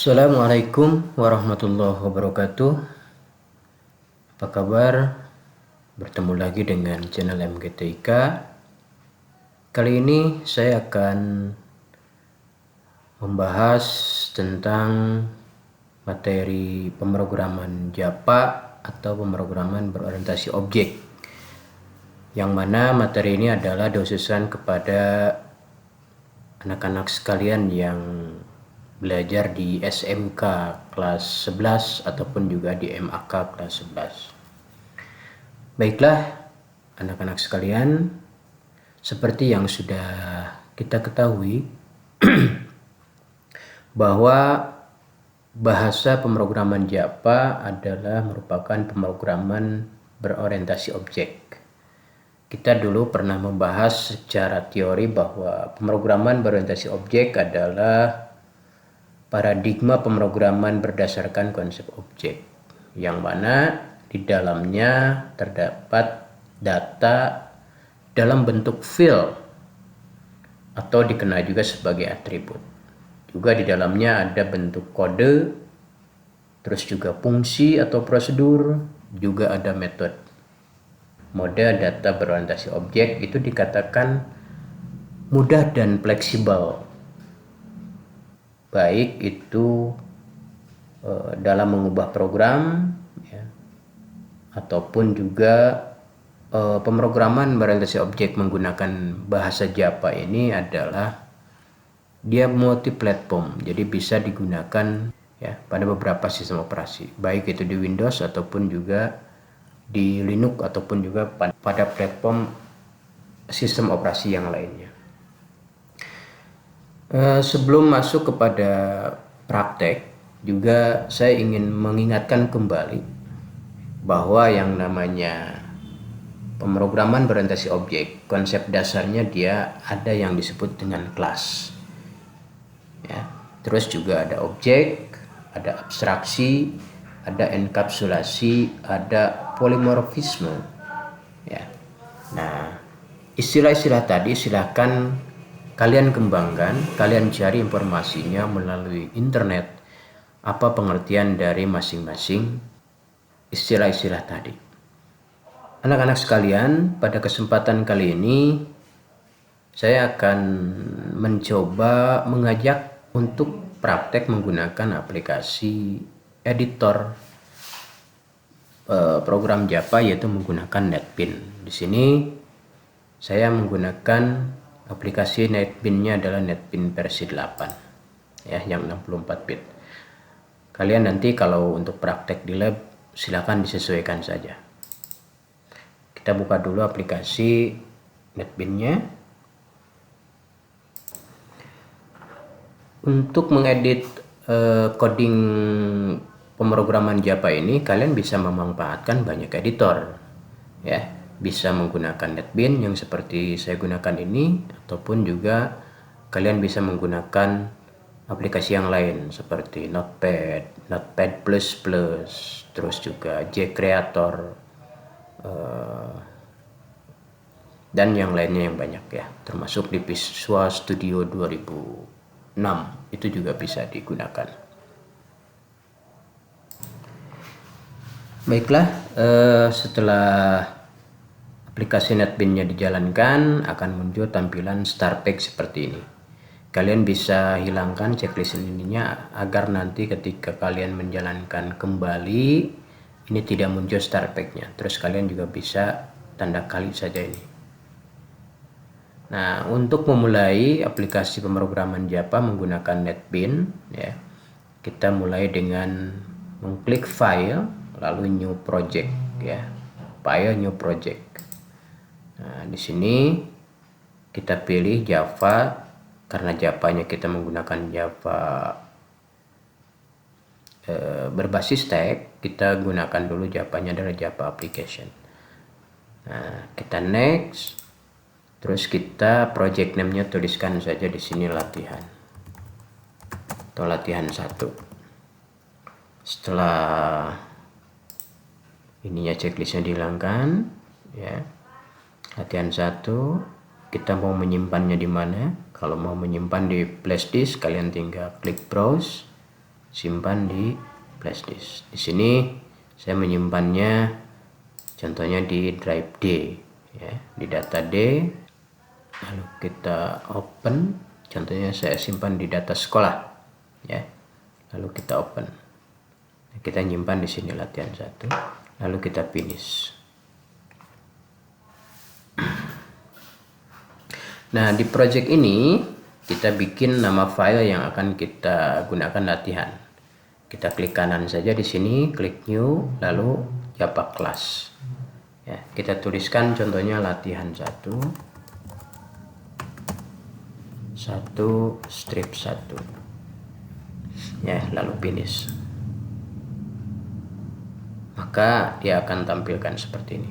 Assalamualaikum warahmatullahi wabarakatuh. Apa kabar? Bertemu lagi dengan channel MGTIK. Kali ini saya akan membahas tentang materi pemrograman Java atau pemrograman berorientasi objek, yang mana materi ini adalah dosesan kepada anak-anak sekalian yang belajar di SMK kelas 11 ataupun juga di MAK kelas 11. Baiklah anak-anak sekalian, seperti yang sudah kita ketahui bahwa bahasa pemrograman Java adalah merupakan pemrograman berorientasi objek. Kita dulu pernah membahas secara teori bahwa pemrograman berorientasi objek adalah paradigma pemrograman berdasarkan konsep objek, yang mana di dalamnya terdapat data dalam bentuk field atau dikenal juga sebagai atribut. Juga di dalamnya ada bentuk kode, terus juga fungsi atau prosedur, juga ada metode. Mode data berorientasi objek itu dikatakan mudah dan fleksibel, baik itu dalam mengubah program ya, ataupun juga pemrograman berorientasi objek menggunakan bahasa Java ini adalah dia multi platform, jadi bisa digunakan ya pada beberapa sistem operasi, baik itu di Windows ataupun juga di Linux ataupun juga pada platform sistem operasi yang lainnya. Sebelum masuk kepada praktek, juga saya ingin mengingatkan kembali bahwa yang namanya pemrograman berorientasi objek, konsep dasarnya dia ada yang disebut dengan kelas. Ya, terus juga ada objek, ada abstraksi, ada enkapsulasi, ada polimorfisme. Ya. Nah, istilah-istilah tadi silahkan kalian kembangkan, kalian cari informasinya melalui internet, apa pengertian dari masing-masing istilah-istilah tadi. Anak-anak sekalian, pada kesempatan kali ini saya akan mencoba mengajak untuk praktek menggunakan aplikasi editor program Java, yaitu menggunakan NetBeans. Di sini saya menggunakan aplikasi NetBeans-nya adalah NetBeans versi 8 ya, yang 64 bit. Kalian nanti kalau untuk praktek di lab silakan disesuaikan saja. Kita buka dulu aplikasi NetBeans-nya. Untuk mengedit coding pemrograman Java ini kalian bisa memanfaatkan banyak editor ya. Bisa menggunakan NetBeans yang seperti saya gunakan ini, ataupun juga kalian bisa menggunakan aplikasi yang lain seperti Notepad, Notepad++, terus juga JCreator, dan yang lainnya yang banyak ya, termasuk di Visual Studio 2006 itu juga bisa digunakan. Baiklah, setelah aplikasi NetBeans-nya dijalankan, akan muncul tampilan start page seperti ini. Kalian bisa hilangkan checklist ininya agar nanti ketika kalian menjalankan kembali ini tidak muncul start page-nya. Terus kalian juga bisa tanda kali saja ini. Nah, untuk memulai aplikasi pemrograman Java menggunakan NetBeans ya, kita mulai dengan mengklik file lalu new project ya. File new project. Nah, di sini kita pilih Java, karena Java-nya kita menggunakan Java berbasis tag, kita gunakan dulu Java-nya adalah Java application. Nah, kita next, terus kita project name-nya tuliskan saja di sini latihan atau latihan 1. Setelah ininya checklistnya dihilangkan ya. Latihan 1, kita mau menyimpannya di mana? Kalau mau menyimpan di flash disk, kalian tinggal klik browse, simpan di flash disk. Di sini saya menyimpannya contohnya di drive D, ya, di data D. Lalu kita open, contohnya saya simpan di data sekolah, ya. Lalu kita open, kita nyimpan di sini latihan 1, lalu kita finish. Nah, di project ini kita bikin nama file yang akan kita gunakan latihan. Kita klik kanan saja di sini, klik new, lalu Java class. Ya, kita tuliskan contohnya latihan 1 strip 1. Ya, lalu finish. Maka dia akan tampilkan seperti ini.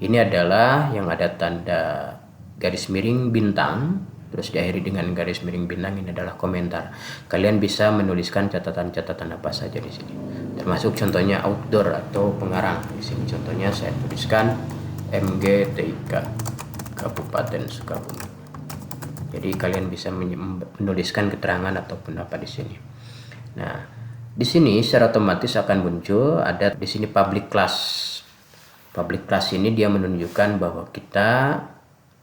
Ini adalah yang ada tanda garis miring bintang, terus diakhiri dengan garis miring bintang. Ini adalah komentar. Kalian bisa menuliskan catatan-catatan apa saja di sini, termasuk contohnya outdoor atau pengarang. Di sini contohnya saya tuliskan MGTIK Kabupaten Sukabumi. Jadi kalian bisa menuliskan keterangan ataupun apa di sini. Nah, di sini secara otomatis akan muncul ada di sini public class. Public class ini dia menunjukkan bahwa kita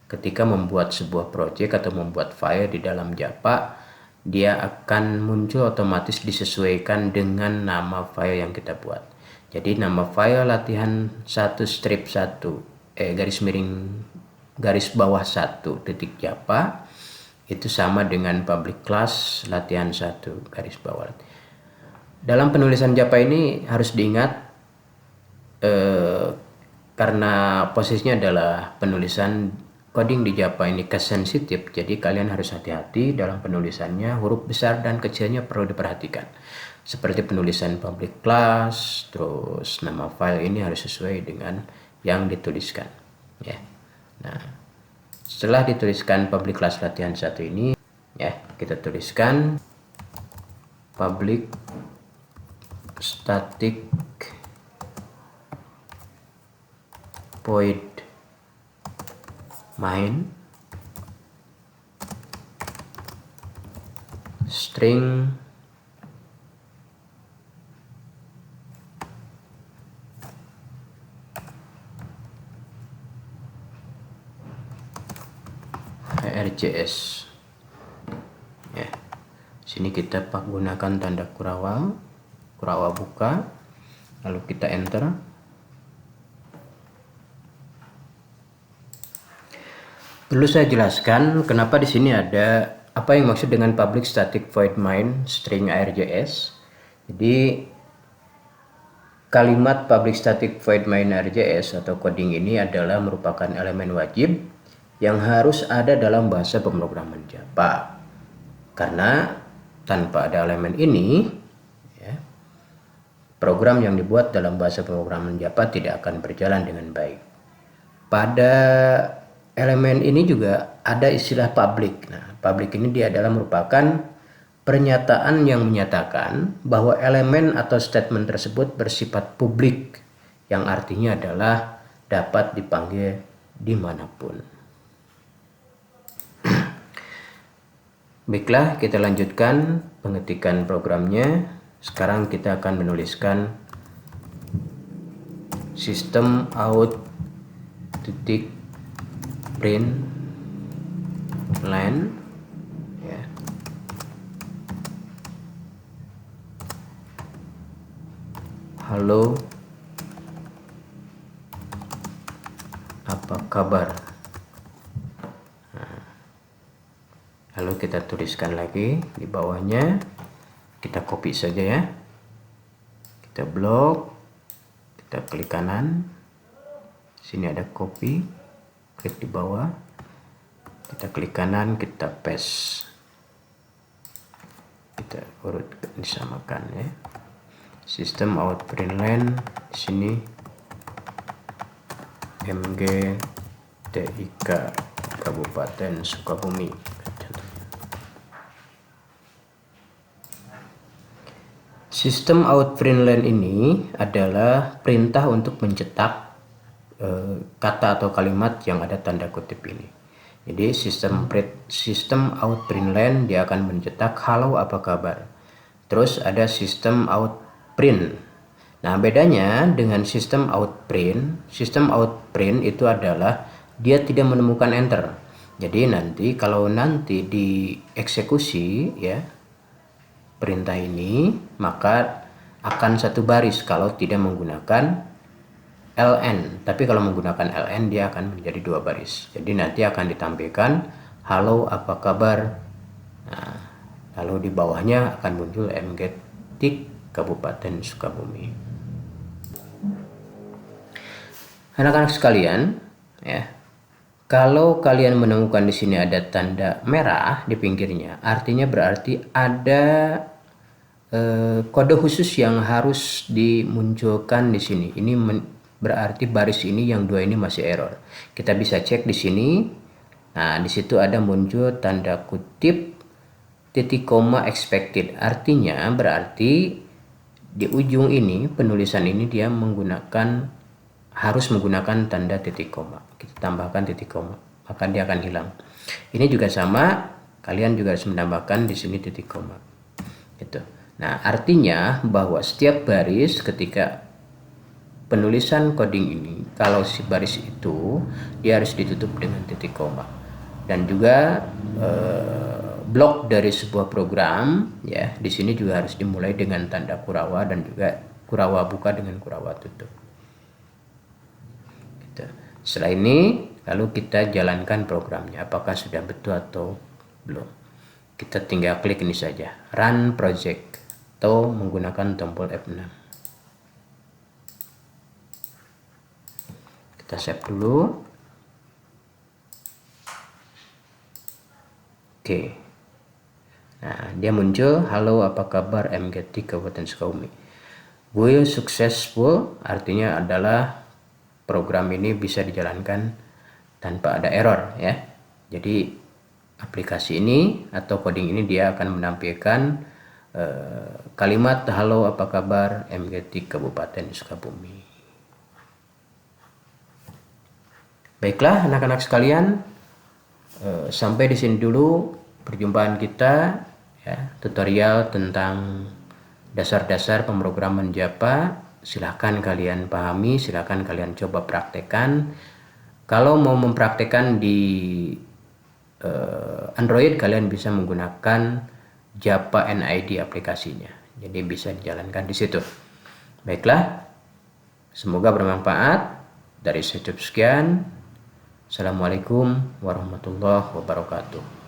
ketika membuat sebuah project atau membuat file di dalam Java, dia akan muncul otomatis disesuaikan dengan nama file yang kita buat. Jadi nama file latihan 1 strip 1 garis bawah 1 titik Java itu sama dengan public class latihan 1 garis bawah. Dalam penulisan Java ini harus diingat karena posisinya adalah penulisan coding di Java ini sensitif, jadi kalian harus hati-hati dalam penulisannya. Huruf besar dan kecilnya perlu diperhatikan. Seperti penulisan public class, terus nama file ini harus sesuai dengan yang dituliskan. Ya. Nah, setelah dituliskan public class latihan 1 ini, ya, kita tuliskan public static void main string ARJS. Ya, sini kita gunakan tanda kurawa buka, lalu kita enter. Perlu saya jelaskan kenapa di sini ada apa yang maksud dengan public static void main string ARJS. Jadi kalimat public static void main ARJS atau coding ini adalah merupakan elemen wajib yang harus ada dalam bahasa pemrograman Java. Karena tanpa ada elemen ini, ya, program yang dibuat dalam bahasa pemrograman Java tidak akan berjalan dengan baik. Pada elemen ini juga ada istilah public. Nah, public ini dia adalah merupakan pernyataan yang menyatakan bahwa elemen atau statement tersebut bersifat publik, yang artinya adalah dapat dipanggil dimanapun. Baiklah, kita lanjutkan pengetikan programnya. Sekarang kita akan menuliskan sistem out titik print line, ya. Halo, apa kabar? Nah, lalu kita tuliskan lagi di bawahnya, kita copy saja ya, kita blok, kita klik kanan, sini ada copy, klik di bawah, kita klik kanan, kita paste, kita urut disamakan ya. Sistem out print line di sini MGTIK Kabupaten Sukabumi. Sistem out print line ini adalah perintah untuk mencetak kata atau kalimat yang ada tanda kutip ini. Jadi sistem out print line dia akan mencetak halo apa kabar. Terus ada sistem out print. Nah, bedanya dengan sistem out print itu adalah dia tidak menemukan enter. Jadi nanti kalau nanti dieksekusi ya perintah ini, maka akan satu baris kalau tidak menggunakan ln. Tapi kalau menggunakan ln dia akan menjadi dua baris. Jadi nanti akan ditampilkan halo apa kabar. Nah, lalu di bawahnya akan muncul mget.tik Kabupaten Sukabumi. Anak-anak sekalian, ya, kalau kalian menemukan di sini ada tanda merah di pinggirnya, artinya berarti ada kode khusus yang harus dimunculkan di sini. Ini berarti baris ini yang dua ini masih error. Kita bisa cek di sini. Nah, di situ ada muncul tanda kutip titik koma expected. Artinya berarti di ujung ini penulisan ini dia harus menggunakan tanda titik koma. Kita tambahkan titik koma, maka dia akan hilang. Ini juga sama, kalian juga harus menambahkan di sini titik koma. Gitu. Nah, artinya bahwa setiap baris ketika penulisan coding ini, kalau si baris itu dia harus ditutup dengan titik koma. Dan juga blok dari sebuah program ya, di sini juga harus dimulai dengan tanda kurawa dan juga kurawa buka dengan kurawa tutup. Setelah ini lalu kita jalankan programnya, apakah sudah betul atau belum. Kita tinggal klik ini saja, run project, atau menggunakan tombol F6. Kita save dulu. Oke. Nah, dia muncul, halo apa kabar mget.tik Kabupaten Sukabumi. Will successful artinya adalah program ini bisa dijalankan tanpa ada error ya. Jadi aplikasi ini atau coding ini dia akan menampilkan kalimat halo apa kabar mget.tik Kabupaten Sukabumi. Baiklah anak-anak sekalian, sampai di sini dulu perjumpaan kita ya, tutorial tentang dasar-dasar pemrograman Java. Silahkan kalian pahami, silahkan kalian coba praktekkan. Kalau mau mempraktekkan di Android, kalian bisa menggunakan Java NID aplikasinya. Jadi bisa dijalankan di situ. Baiklah, semoga bermanfaat. Dari saya cukup sekian. Assalamualaikum warahmatullahi wabarakatuh.